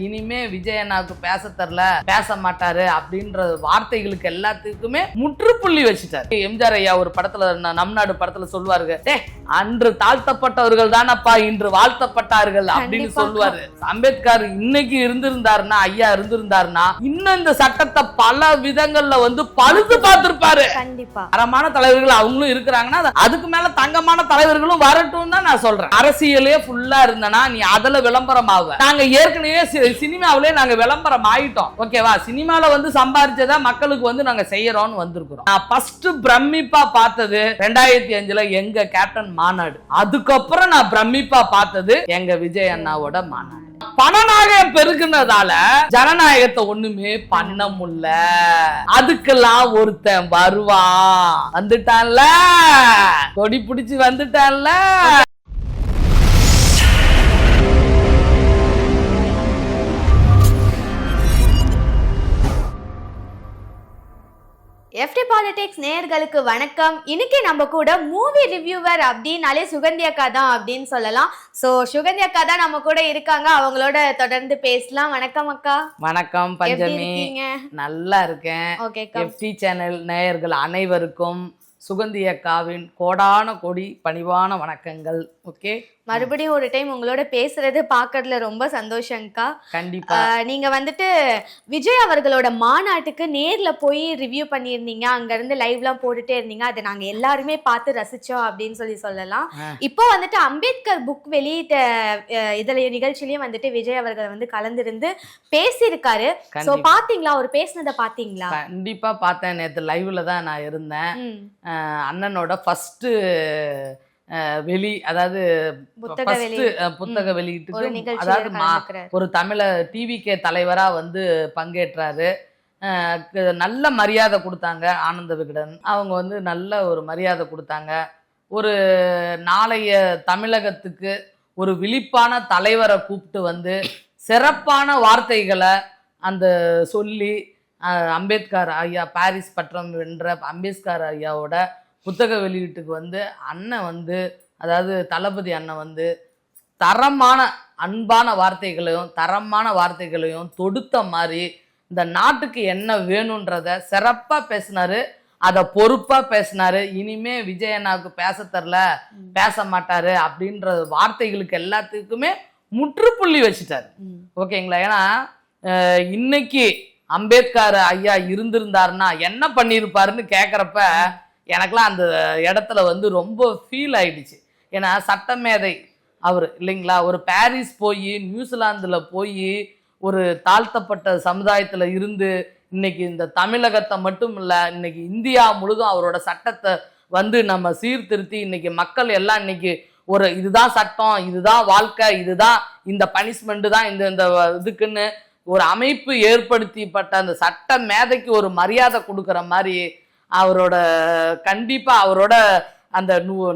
இனிமே விஜய் அண்ணாவுக்கு பேச தரல, பேச மாட்டாரு அப்படின்ற வார்த்தைகளுக்கு எல்லாத்துக்குமே முற்றுப்புள்ளி வச்சுட்டாரு. எம்ஜிஆர் ஐயா ஒரு படத்துல, நம் நாடு படத்துல சொல்லுவாருங்க, அன்று தாழ்த்தப்பட்டவர்கள் தானப்பா இன்று வாழ்த்தப்பட்டார்கள் அப்படின்னு சொல்லுவாரு. அம்பேத்கர் இன்னைக்கு இருந்திருந்தாருன்னா, ஐயா இருந்திருந்தாருன்னா இன்னும் இந்த சட்டத்தை பல விதங்கள்ல பழுது பார்த்திருப்பாரு. தரமான தலைவர்கள் அவங்களும் இருக்கிறாங்கன்னா அதுக்கு மேல தங்கமான தலைவர்களும் வரட்டும் தான் நான் சொல்றேன். அரசியலே ஃபுல்லா இருந்தனா நீ அதுல விளம்பரம் ஆவ. நாங்க ஏற்கனவே சினிமாவிலே நாங்க விளம்பரம் ஆயிட்டோம். ஓகேவா? சினிமால சம்பாதிச்சதா மக்களுக்கு நாங்க செய்யறோம்னு வந்திருக்கிறோம். நான் ஃபர்ஸ்ட் பிரமிப்பா பார்த்தது 2005 எங்க கேப்டன் மாநாடு. அதுக்கப்புறம் நான் பிரமிப்பா பார்த்தது எங்க விஜய் அண்ணாவோட மாநாடு. பணநாயகம் பெருகுனதால ஜனநாயகத்தை ஒண்ணுமே பண்ண முடியல. அதுக்கெல்லாம் ஒருத்தன் வருவான். வந்துட்டான்ல, கொடி பிடிச்சு வந்துட்டான்ல. எஃப்டி பாலிடிக்ஸ் நேயர்களுக்கு வணக்கம். இன்னைக்கு நம்ம கூட மூவி ரிவ்யூவர் அப்படின்னாலே சுகந்தி அக்கா தான் அப்படின்னு சொல்லலாம். ஸோ சுகந்தி அக்கா தான் நம்ம கூட இருக்காங்க. அவங்களோட தொடர்ந்து பேசலாம். வணக்கம் அக்கா. வணக்கம் பஞ்சமி. நல்லா இருக்கேன். ஓகே. எஃப்டி சேனல் நேயர்கள் அனைவருக்கும் சுகந்தி அக்காவின் கோடான கோடி பணிவான வணக்கங்கள். ஓகே, மறுபடியும் ஒரு டைம் உங்களோட பேசுறது பாக்குறதுல ரொம்ப சந்தோஷங்கக்கா. கண்டிப்பா. நீங்க விஜய் அவர்களோட மாநாட்டுக்கு நேர்ல போய் ரிவ்யூ பண்ணியிருந்தீங்க. அங்க இருந்து லைவ்லாம் போட்டுட்டே இருந்தீங்க. அதை நாங்க எல்லாருமே பார்த்து ரசிச்சோம் அப்படின்னு சொல்லலாம். இப்போ அம்பேத்கர் புக் வெளியிட்ட இதுல நிகழ்ச்சியிலயும் விஜய் அவர்கள் கலந்திருந்து பேசியிருக்காரு. சோ பாத்தீங்களா? அவர் பேசினதை பாத்தீங்களா? கண்டிப்பா பார்த்தேன். நேற்று லைவ்ல தான் நான் இருந்தேன். அண்ணனோட ஃபர்ஸ்ட் அதாவது புத்தக வெளியீட்டுக்கு, அதாவது ஒரு தமிழ டிவிகே தலைவரா பங்கேற்றாரு. நல்ல மரியாதை கொடுத்தாங்க. ஆனந்த விகடன் அவங்க நல்ல ஒரு மரியாதை கொடுத்தாங்க. ஒரு நாளைய தமிழகத்துக்கு ஒரு விழிப்பான தலைவரை கூப்பிட்டு சிறப்பான வார்த்தைகளை சொல்லி அம்பேத்கர் ஐயா, பாரிஸ் பட்டம் வென்ற அம்பேத்கர் ஐயாவோட புத்தக வெளியீட்டுக்கு அண்ணன் அதாவது தளபதி அண்ணன் தரமான அன்பான வார்த்தைகளையும் தொடுத்த மாதிரி இந்த நாட்டுக்கு என்ன வேணுன்றத சிறப்பா பேசினாரு. அதை பொறுப்பா பேசினாரு. இனிமே விஜய் அண்ணாவுக்கு பேச தரல, பேச மாட்டாரு அப்படின்ற வார்த்தைகளுக்கு எல்லாத்துக்குமே முற்றுப்புள்ளி வச்சுட்டாரு. ஓகேங்களா? ஏன்னா இன்னைக்கு அம்பேத்கர் ஐயா இருந்திருந்தாருன்னா என்ன பண்ணியிருப்பாருன்னு கேட்குறப்ப எனக்கெல்லாம் அந்த இடத்துல ரொம்ப ஃபீல் ஆயிடுச்சு. ஏன்னா சட்டமேதை அவர் இல்லைங்களா? ஒரு பாரிஸ் போய், நியூசிலாந்தில் போய், ஒரு தாழ்த்தப்பட்ட சமுதாயத்தில் இருந்து இன்னைக்கு இந்த தமிழகத்தை மட்டும் இல்லை, இன்னைக்கு இந்தியா முழுதும் அவரோட சட்டத்தை நம்ம சீர்திருத்தி இன்னைக்கு மக்கள் எல்லாம் இன்னைக்கு ஒரு இதுதான் சட்டம், இதுதான் வாழ்க்கை, இதுதான் இந்த பனிஷ்மெண்ட் தான் இந்த இதுக்குன்னு ஒரு அமைப்பு ஏற்படுத்திப்பட்ட அந்த சட்ட மேதைக்கு ஒரு மரியாதை கொடுக்குற மாதிரி கண்டிப்பா அவரோட அந்த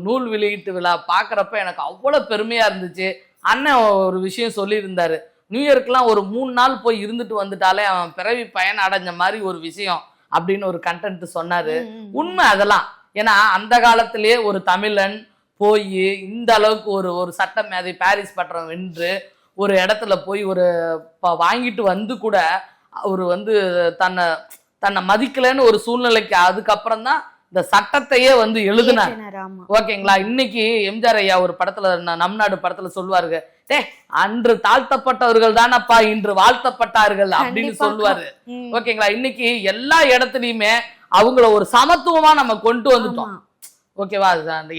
நூல் வெளியீட்டு விழா பார்க்குறப்ப எனக்கு அவ்வளோ பெருமையா இருந்துச்சு. அண்ணன் ஒரு விஷயம் சொல்லியிருந்தாரு, நியூ இயர்க்குலாம் ஒரு 3 நாள் போய் இருந்துட்டு வந்துட்டாலே அவன் பிறவி பயன் அடைஞ்ச மாதிரி ஒரு விஷயம் அப்படின்னு ஒரு கண்டென்ட் சொன்னாரு. உண்மை அதெல்லாம். ஏன்னா அந்த காலத்திலேயே ஒரு தமிழன் போய் இந்த அளவுக்கு ஒரு சட்ட மேதை பாரிஸ் பட்டம் வென்று ஒரு இடத்துல போய் ஒரு வாங்கிட்டு கூட அவர் தன்னை மதிக்கலன்னு ஒரு சூழ்நிலைக்கு அதுக்கப்புறம் தான் இந்த சட்டத்தையே எழுதினார். ஓகேங்களா? இன்னைக்கு எம்ஜிஆர் ஐயா ஒரு படத்துல, நம் நாடு படத்துல சொல்லுவாருங்க, அன்று தாழ்த்தப்பட்டவர்கள் தானப்பா இன்று வாழ்த்தப்பட்டார்கள் அப்படின்னு சொல்லுவாரு. ஓகேங்களா? இன்னைக்கு எல்லா இடத்துலயுமே அவங்கள ஒரு சமத்துவமா நம்ம கொண்டு வந்துட்டோம். ஓகேவா?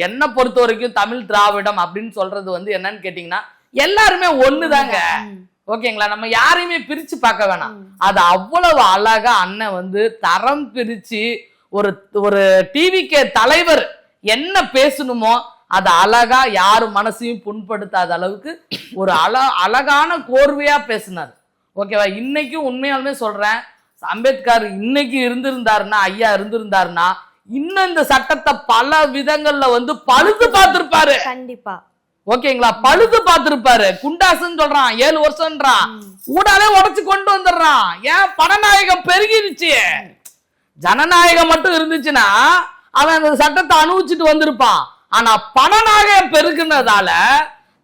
என்ன பொறுத்த வரைக்கும் தமிழ் திராவிடம் அப்படின்னு சொல்றது என்னன்னு கேட்டீங்கன்னா எல்லாருமே ஒண்ணுதாங்க. ஓகேங்களா? நம்ம யாரையுமே பிரிச்சு பார்க்க வேணாம். அது அவ்வளவு அழகா அண்ணன் தரம் பிரிச்சு ஒரு டிவிக்கே தலைவர் என்ன பேசணுமோ அது அழகா யாரு மனசையும் புண்படுத்தாத அளவுக்கு ஒரு அழகான கோர்வையா பேசினார். ஓகேவா? இன்னைக்கும் உண்மையாலுமே சொல்றேன், அம்பேத்கர் இன்னைக்கு இருந்திருந்தாருன்னா, ஐயா இருந்திருந்தாருன்னா இன்னும் இந்த சட்டத்தை பல விதங்கள்ல பழுது பார்த்திருப்பாரு. கண்டிப்பா. ஓகேங்களா? பழுது பார்த்திருப்பாரு. குண்டாசுன்னு சொல்றான், 7 வருஷம்ன்றான், ஊடாலே உடைச்சு கொண்டு வந்துடுறான். ஏன்? பணநாயகம் பெருகிருச்சு. ஜனநாயகம் மட்டும் இருந்துச்சுன்னா அவன் அந்த சட்டத்தை அனுபவிச்சுட்டு வந்திருப்பான். ஆனா பணநாயகம் பெருகுனதால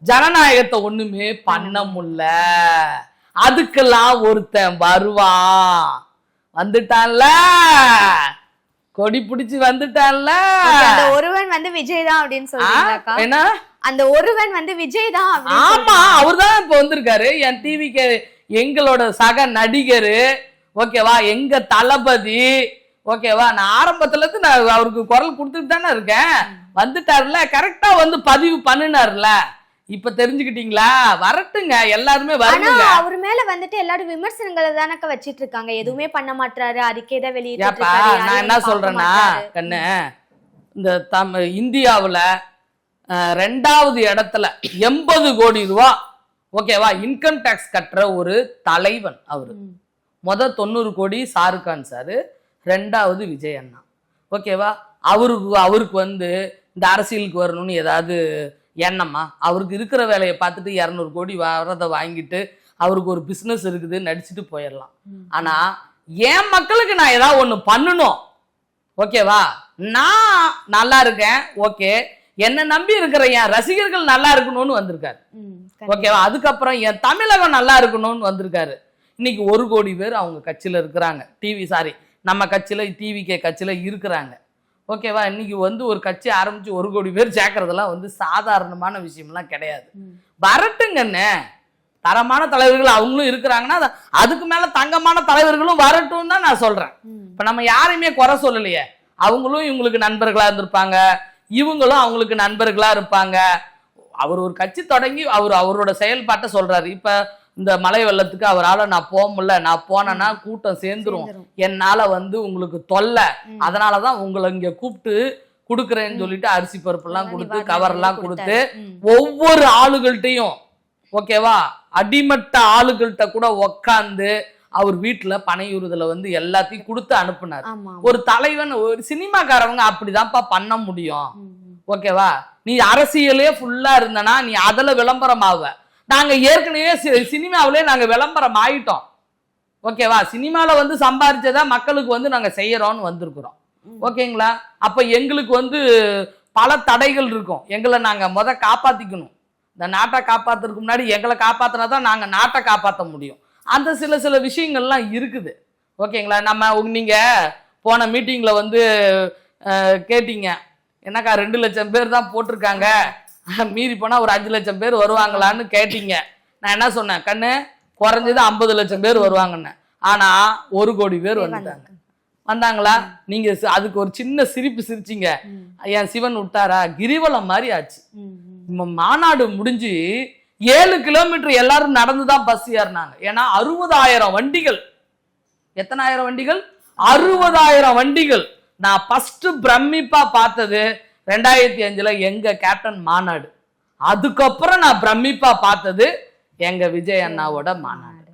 ஜனநாயகத்தை ஒண்ணுமே பண்ண முடியல. அதுக்கெல்லாம் ஒருத்தன் வருவான். வந்துட்டான்ல, கொடி பிடிச்சு வந்துட்டான்ல. அந்த ஒருவன் வந்து விஜய் தான் அப்படின்னு சொல்றீங்களாக்கா? என்ன அந்த ஒருவன் வந்து விஜய் தான்? ஆமா, அவர்தான் இப்ப வந்திருக்காரு. என் டிவிக்கு எங்களோட சக நடிகரு, ஓகேவா, எங்க தளபதி, ஓகேவா. நான் ஆரம்பத்துல இருந்து நான் அவருக்கு குரல் கொடுத்துட்டு தானே இருக்கேன். வந்துட்டாருல, கரெக்டா வந்து பதிவு பண்ணினாருல. இப்ப தெரிஞ்சுக்கிட்டீங்களா? வரட்டுங்க, எல்லாருமே வரட்டுங்க. அவர் மேல வந்துட்டு எல்லாரும் விமர்சனங்களை தானக்க வச்சிட்டு இருக்காங்க. எதுவுமே பண்ண மாட்டாரு, அறிக்கைதான் வெளியிட்டு. நான் என்ன சொல்றேன்னா கண்ணு, இந்த இந்தியாவுல 2வது இடத்துல 80 கோடி ரூபா, ஓகேவா, இன்கம் டாக்ஸ் கட்டுற ஒரு தலைவன் அவரு. 90 கோடி ஷாருக்கான் சாரு, 2வது விஜய் அண்ணா, ஓகேவா. அவருக்கு வந்து இந்த அரசியலுக்கு வரணும்னு ஏதாவது எண்ணமா? அவருக்கு இருக்கிற வேலையை பார்த்துட்டு 200 கோடி வரதை வாங்கிட்டு அவருக்கு ஒரு பிசினஸ் இருக்குது, நடிச்சுட்டு போயிடலாம். ஆனா என் மக்களுக்கு நான் ஏதாவது ஒண்ணு பண்ணணும், ஓகேவா. நான் நல்லா இருக்கேன், ஓகே, என்ன நம்பி இருக்கிற என் ரசிகர்கள் நல்லா இருக்கணும்னு வந்திருக்காரு, ஓகேவா. அதுக்கப்புறம் என் தமிழகம் நல்லா இருக்கணும்னு வந்திருக்காரு. இன்னைக்கு 1 கோடி பேர் அவங்க கட்சியில இருக்கிறாங்க. நம்ம கட்சியில டிவிகே கட்சியில இருக்கிறாங்க, ஓகேவா. இன்னைக்கு வந்து ஒரு கட்சி ஆரம்பிச்சு 1 கோடி பேர் சேர்க்கறதெல்லாம் வந்து சாதாரணமான விஷயம்லாம் கிடையாது. வரட்டுங்கன்னு, தரமான தலைவர்கள் அவங்களும் இருக்கிறாங்கன்னா அதுக்கு மேல தங்கமான தலைவர்களும் வரட்டும் தான் நான் சொல்றேன். இப்ப நம்ம யாரையுமே குறை சொல்லலையே. அவங்களும் இவங்களுக்கு நண்பர்களா இருந்திருப்பாங்க, இவங்களும் அவங்களுக்கு நண்பர்களா இருப்பாங்க. அவர் ஒரு கட்சி தொடங்கி அவரோட செயல்பாட்டை சொல்றாரு. இப்ப இந்த மழை வெள்ளத்துக்கு அவரால் நான் போக முடியல, நான் போனேன்னா கூட்டம் சேர்ந்துரும், என்னால வந்து உங்களுக்கு தொல்லை, அதனாலதான் உங்களை இங்க கூப்பிட்டு கொடுக்குறேன்னு சொல்லிட்டு அரிசி பருப்பு எல்லாம் கொடுத்து கவர் எல்லாம் கொடுத்து ஒவ்வொரு ஆளுகள்கிட்டையும், ஓகேவா, அடிமட்ட ஆளுகள்கிட்ட கூட உக்காந்து அவர் வீட்டுல பனையூறுதல வந்து எல்லாத்தையும் கொடுத்து அனுப்புனார். ஒரு தலைவன், ஒரு சினிமாக்காரவங்க அப்படிதான்ப்பா பண்ண முடியும், ஓகேவா. நீ அரசியலே ஃபுல்லா இருந்தனா நீ அதுல விளம்பரம் ஆவ. நாங்க ஏற்கனவே சினிமாவிலே நாங்க விளம்பரம் ஆயிட்டோம், ஓகேவா. சினிமால வந்து சம்பாதிச்சதா மக்களுக்கு வந்து நாங்க செய்யறோம்னு வந்திருக்கிறோம், ஓகேங்களா. அப்ப எங்களுக்கு வந்து பல தடைகள் இருக்கும். எங்களை நாங்க காப்பாத்திக்கணும். இந்த நாட்டை காப்பாத்துறதுக்கு முன்னாடி எங்களை காப்பாத்தினாதான் நாங்க நாட்டை காப்பாற்ற முடியும். அந்த சில விஷயங்கள்லாம் இருக்குது, ஓகேங்களா. நீங்க போன மீட்டிங்ல வந்து கேட்டீங்க, என்னக்கா 2 லட்சம் பேர் தான் போட்டிருக்காங்க, மீறி போனா ஒரு 5 லட்சம் பேர் வருவாங்களான்னு கேட்டீங்க. நான் என்ன சொன்னேன், கண்ணு, குறைஞ்சது 50 லட்சம் பேர் வருவாங்கன்னு. ஆனா 1 கோடி பேர் வந்தாங்களா? நீங்க அதுக்கு ஒரு சின்ன சிரிப்பு சிரிச்சிங்க. என் சிவன் விட்டாரா? கிரிவலம் மாதிரி ஆச்சு. மாநாடு முடிஞ்சு 7 கிலோமீட்டர் எல்லாரும் நடந்துதான் பஸ் ஏறினாங்க. ஏன்னா 60,000 வண்டிகள். எத்தனாயிரம் வண்டிகள்? 60,000 வண்டிகள். நான் ஃபர்ஸ்ட் பிரமிப்பா பார்த்தது 2005 எங்க கேப்டன் மாநாடு. அதுக்கப்புறம் நான் பிரமிப்பா பார்த்தது எங்க விஜய் அண்ணாவோட மாநாடு.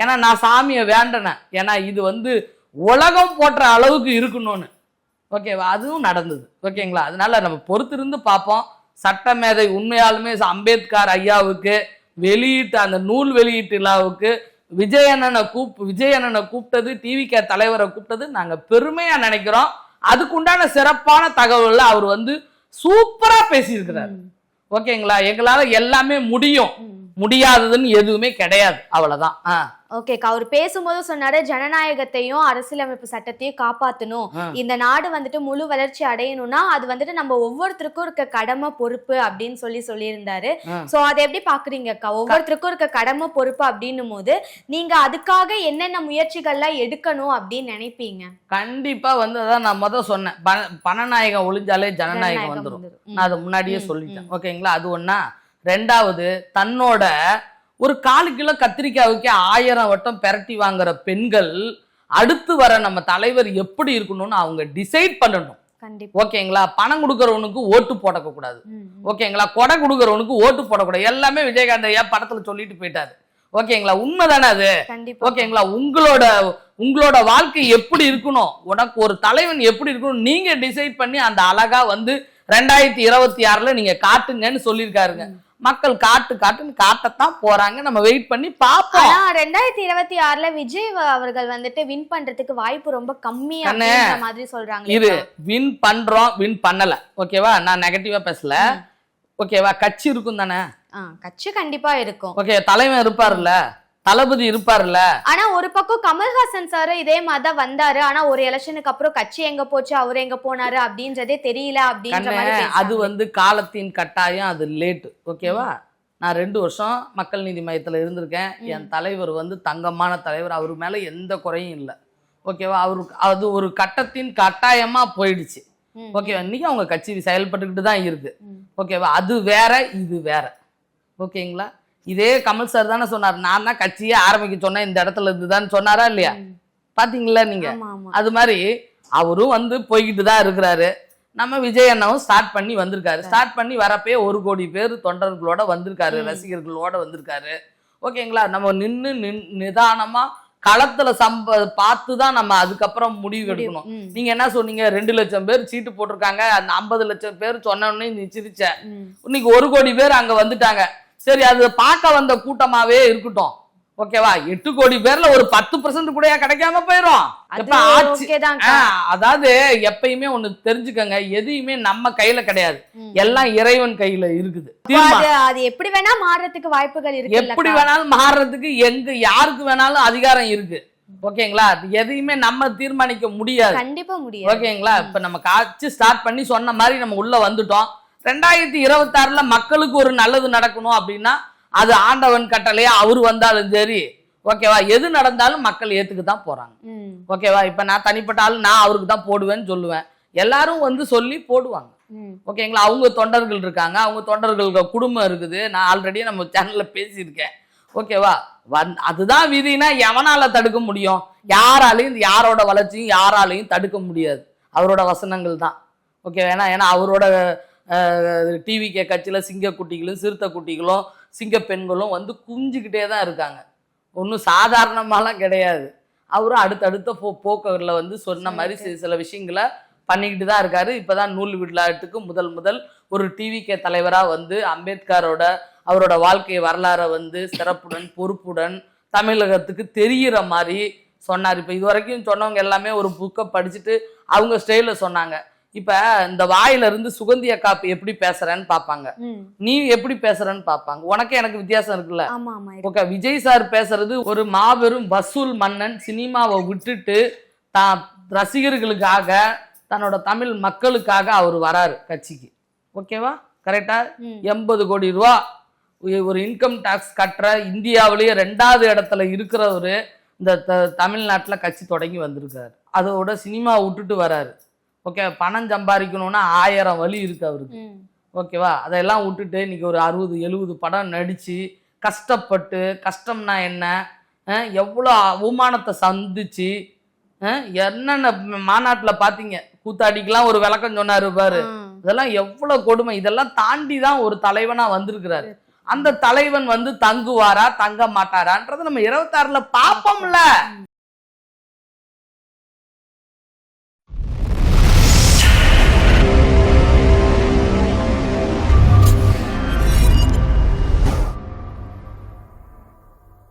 ஏன்னா நான் சாமியை வேண்டனேன், ஏன்னா இது வந்து உலகம் போற்ற அளவுக்கு இருக்கணும்னு, ஓகேவா. அதுவும் நடந்தது, ஓகேங்களா. அதனால நம்ம பொறுத்திருந்து பார்ப்போம். சட்டமேதை உண்மையாலுமே அம்பேத்கர் ஐயாவுக்கு வெளியிட்ட அந்த நூல் வெளியீட்டு விழாவுக்கு விஜய் அண்ணனை கூப்பிட்டது, டிவிகே தலைவரை கூப்பிட்டது நாங்க பெருமையா நினைக்கிறோம். அதுக்குண்டான சிறப்பான தகவல்ல அவர் வந்து சூப்பரா பேசியிருக்கிறார், ஓகேங்களா. எங்களால எல்லாமே முடியும், முடியாததுன்னு எதுவுமே கிடையாது, அவ்வளவுதான். ஓகேக்கா, அவர் பேசும்போது சொன்னாரு, ஜனநாயகத்தையும் அரசியலமைப்பு சட்டத்தையும் காப்பாற்றணும், இந்த நாடு வந்துட்டு முழு வளர்ச்சி அடையணும்னா அது வந்துட்டு நம்ம ஒவ்வொருத்தருக்கும் இருக்க கடமை பொறுப்பு அப்படின்னு சொல்லியிருந்தாரு. சோ அதை எப்படி பாக்குறீங்கக்கா? ஒவ்வொருத்தருக்கும் இருக்க கடமை பொறுப்பு அப்படின்னும் போது நீங்க அதுக்காக என்னென்ன முயற்சிகள்லாம் எடுக்கணும் அப்படின்னு நினைப்பீங்க? கண்டிப்பா வந்து அதான் நான் சொன்னேன், பணநாயகம் ஒளிஞ்சாலே ஜனநாயகம் வந்துடும். நான் அதை முன்னாடியே சொல்லிட்டேன், ஓகேங்களா. அது ஒண்ணா. 2வது, தன்னோட ஒரு 4 கிலோ கத்திரிக்காய்க்கு 1000 வட்டம் பெரட்டி வாங்குற பெண்கள் அடுத்து வர நம்ம தலைவர் எப்படி இருக்கணும்னு அவங்க டிசைட் பண்ணணும், ஓகேங்களா. பணம் கொடுக்கறவனுக்கு ஓட்டு போடக்க கூடாது, ஓகேங்களா. கொடை கொடுக்கறவனுக்கு ஓட்டு போடக்கூடாது. எல்லாமே விஜயகாந்த் ஐயா படத்துல சொல்லிட்டு போயிட்டாரு, ஓகேங்களா. உண்மைதானே அது, ஓகேங்களா. உங்களோட வாழ்க்கை எப்படி இருக்கணும், உனக்கு ஒரு தலைவன் எப்படி இருக்கணும் நீங்க டிசைட் பண்ணி அந்த அழகா வந்து 2026 நீங்க காட்டுங்கன்னு சொல்லியிருக்காருங்க. மக்கள் காட்டுன்னு காட்டத்தான் போறாங்க. நம்ம வெயிட் பண்ணி பார்ப்போம். 2026 விஜய் அவர்கள் வந்துட்டு வின் பண்றதுக்கு வாய்ப்பு ரொம்ப கம்மி அப்படின்ற மாதிரி சொல்றாங்க. இது வின் பண்றோம், வின் பண்ணல, ஓகேவா. நான் நெகட்டிவா பேசல, ஓகேவா. கட்சி இருக்கும் தானே, கட்சி கண்டிப்பா இருக்கும், ஓகே. தலைவன் இருப்பாருல்ல, தளபதி இருப்பாருல்ல. ஆனா ஒரு பக்கம் கமல்ஹாசன் சார் இதே மாதிரிதான் வந்தாரு. ஆனா ஒரு எலெக்ஷனுக்கு அப்புறம் கட்சி எங்க போச்சு, அவரு எங்க போனாரு அப்படின்றதே தெரியல அப்படின்ற மாதிரி அது பேசுறாங்க. வந்து காலத்தின் கட்டாயம், அது லேட்டு. ஓகேவா? நான் 2 வருஷம் மக்கள் நீதி மையத்துல இருந்திருக்கேன். என் தலைவர் வந்து தங்கமான தலைவர், அவரு மேல எந்த குறையும் இல்லை. ஓகேவா? அவருக்கு அது ஒரு கட்டத்தின் கட்டாயமா போயிடுச்சு. ஓகேவா? இன்னைக்கு அவங்க கட்சி செயல்பட்டுக்கிட்டு தான் இருக்கு. ஓகேவா? அது வேற, இது வேற. ஓகேங்களா? இதே கமல் சார் தானே சொன்னார், நான் தான் கட்சியே ஆரம்பிக்க சொன்னேன் இந்த இடத்துல இருந்துதான் சொன்னாரா இல்லையா? பாத்தீங்களா நீங்க? ஆமா, ஆமா. அது மாதிரி அவரும் வந்து போய்கிட்டு தான் இருக்கிறாரு. நம்ம விஜய் அண்ணாவும் ஸ்டார்ட் பண்ணி வந்திருக்காரு. ஸ்டார்ட் பண்ணி வரப்பே 1 கோடி பேர் தொண்டர்களோட வந்திருக்காரு, ரசிகர்களோட வந்திருக்காரு. ஓகேங்களா? நம்ம நிதானமா களத்துல பார்த்துதான் நம்ம அதுக்கப்புறம் முடிவு எடுக்கணும். நீங்க என்ன சொன்னீங்க, 2 லட்சம் பேர் சீட்டு போட்டிருக்காங்க, அந்த 50 லட்சம் பேர் சொன்ன உடனே நீ சிரிச்ச. இன்னைக்கு 1 கோடி பேர் அங்க வந்துட்டாங்க. சரி, அது பார்க்க வந்த கூட்டமாவே இருக்கட்டும். ஓகேவா? 8 கோடி பேர்ல ஒரு 10% கூட கிடைக்காம போயிரும். அதாவது எப்பயுமே ஒண்ணு தெரிஞ்சுக்கங்க, எதையுமே நம்ம கையில கிடையாது, எல்லாம் இறைவன் கையில இருக்குது. அது எப்படி வேணா மாறதுக்கு வாய்ப்புகள் இருக்கு. எப்படி வேணாலும் மாறுறதுக்கு யாருக்கு வேணாலும் அதிகாரம் இருக்கு. ஓகேங்களா? எதையுமே நம்ம தீர்மானிக்க முடியாது. கண்டிப்பா முடியாது. ஓகேங்களா? இப்ப நம்ம காட்சி ஸ்டார்ட் பண்ணி சொன்ன மாதிரி நம்ம உள்ள வந்துட்டோம். 2026ல மக்களுக்கு ஒரு நல்லது நடக்கணும் அப்படின்னா அது ஆண்டவன் கட்டளையா அவரு வந்தாலும் சரி. ஓகேவா? எது நடந்தாலும் மக்கள் ஏத்துக்கு தான் போறாங்க. ஓகேவா? இப்ப நான் தனிப்பட்ட ஆள், நான் அவருக்கு தான் போடுவேன்னு சொல்லுவேன். எல்லாரும் வந்து சொல்லி போடுவாங்க. ஓகேங்களா? அவங்க தொண்டர்கள் இருக்காங்க, அவங்க தொண்டர்களுக்கு குடும்பம் இருக்குது. நான் ஆல்ரெடி நம்ம சேனல்ல பேசியிருக்கேன். ஓகேவா? அதுதான் விதினா எவனால தடுக்க முடியும்? யாராலையும் யாரோட வளர்ச்சியும் யாராலையும் தடுக்க முடியாது. அவரோட வசனங்கள் தான். ஓகே, ஏன்னா அவரோட டிவிகே கட்சியில் சிங்க குட்டிகளும் சிறுத்தை குட்டிகளும் சிங்க பெண்களும் வந்து குஞ்சுக்கிட்டே தான் இருக்காங்க. ஒன்றும் சாதாரணமாலாம் கிடையாது. அவரும் அடுத்தடுத்த போக்கில் வந்து சொன்ன மாதிரி சில விஷயங்களை பண்ணிக்கிட்டு தான் இருக்காரு. இப்போதான் நூல் விளையாட்டுக்கு முதல் ஒரு டிவிகே தலைவராக வந்து அம்பேத்கரோட அவரோட வாழ்க்கை வரலாறை வந்து சிறப்புடன் பொறுப்புடன் தமிழகத்துக்கு தெரிகிற மாதிரி சொன்னார். இப்போ இது வரைக்கும் சொன்னவங்க எல்லாமே ஒரு புக்கை படிச்சுட்டு அவங்க ஸ்டைலில் சொன்னாங்க. இப்ப இந்த வாயில இருந்து சுகந்தி அக்கா எப்படி பேசுறேன்னு பாப்பாங்க, நீ எப்படி பேசுறன்னு பாப்பாங்க. உனக்கு எனக்கு வித்தியாசம் இருக்குல்ல. ஓகே, விஜய் சார் பேசுறது ஒரு மாபெரும் வசூல் மன்னன், சினிமாவை விட்டுட்டு தான் ரசிகர்களுக்காக தன்னோட தமிழ் மக்களுக்காக அவர் வராரு கட்சிக்கு. ஓகேவா? கரெக்டா? 80 கோடி ரூபா ஒரு இன்கம் டாக்ஸ் கட்டுற இந்தியாவிலேயே 2வது இடத்துல இருக்கிறவரு இந்த தமிழ்நாட்டுல கட்சி தொடங்கி வந்திருக்காரு. அதோட சினிமா விட்டுட்டு வராரு. ஓகே, பணம் சம்பாதிக்கணும்னா 1000 வழி இருக்கு அவருக்கு. ஓகேவா? அதெல்லாம் விட்டுட்டு இன்னைக்கு ஒரு 60-70 படம் நடிச்சு கஷ்டப்பட்டு, கஷ்டம்னா என்ன, எவ்வளோ அவமானத்தை சந்திச்சு, என்னென்ன மாநாட்டில் பார்த்தீங்க, கூத்தாடிக்கெல்லாம் ஒரு விளக்கம் சொன்னாரு பாரு. இதெல்லாம் எவ்வளவு கொடுமை. இதெல்லாம் தாண்டி தான் ஒரு தலைவனா வந்திருக்கிறாரு. அந்த தலைவன் வந்து தங்குவாரா தங்க மாட்டாரான்றது நம்ம 26ல பாப்போம்ல.